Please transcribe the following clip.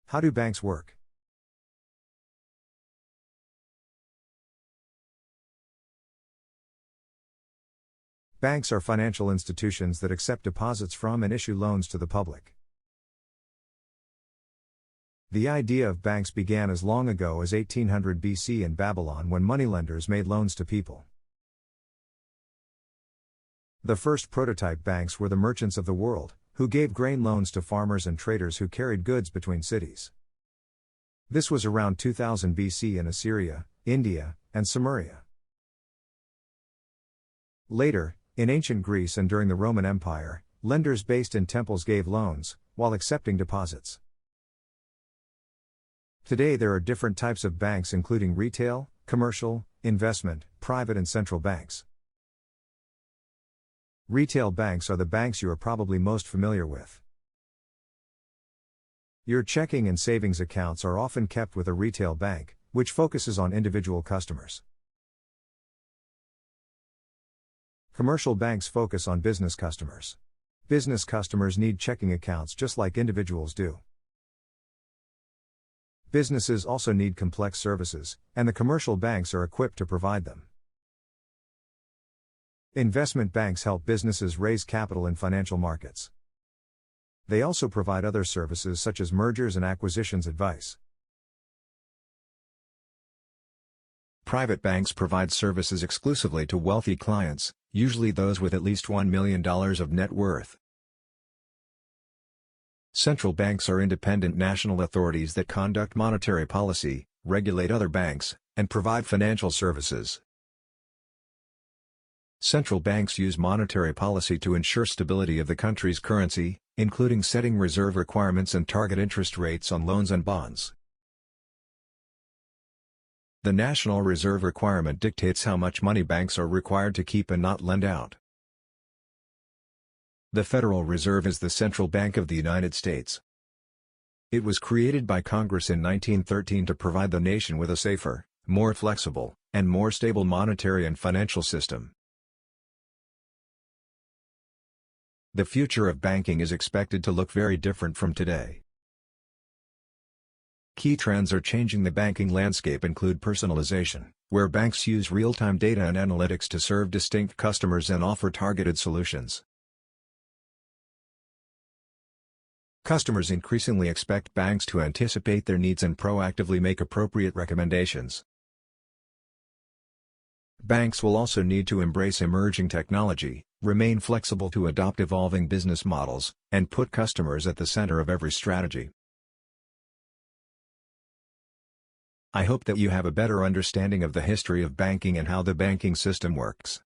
How do banks work? Banks are financial institutions that accept deposits from and issue loans to the public. The idea of banks began as long ago as 1800 BC in Babylon when moneylenders made loans to people. The first prototype banks were the merchants of the world, who gave grain loans to farmers and traders who carried goods between cities. This was around 2000 BC in Assyria, India, and Samaria. Later, in ancient Greece and during the Roman Empire, lenders based in temples gave loans, while accepting deposits. Today there are different types of banks including retail, commercial, investment, private and central banks. Retail banks are the banks you are probably most familiar with. Your checking and savings accounts are often kept with a retail bank, which focuses on individual customers. Commercial banks focus on business customers. Business customers need checking accounts just like individuals do. Businesses also need complex services, and the commercial banks are equipped to provide them. Investment banks help businesses raise capital in financial markets. They also provide other services such as mergers and acquisitions advice. Private banks provide services exclusively to wealthy clients, usually those with at least $1 million of net worth. Central banks are independent national authorities that conduct monetary policy, regulate other banks, and provide financial services. Central banks use monetary policy to ensure stability of the country's currency, including setting reserve requirements and target interest rates on loans and bonds. The National Reserve requirement dictates how much money banks are required to keep and not lend out. The Federal Reserve is the central bank of the United States. It was created by Congress in 1913 to provide the nation with a safer, more flexible, and more stable monetary and financial system. The future of banking is expected to look very different from today. Key trends are changing the banking landscape include personalization, where banks use real-time data and analytics to serve distinct customers and offer targeted solutions. Customers increasingly expect banks to anticipate their needs and proactively make appropriate recommendations. Banks will also need to embrace emerging technology, remain flexible to adopt evolving business models, and put customers at the center of every strategy. I hope that you have a better understanding of the history of banking and how the banking system works.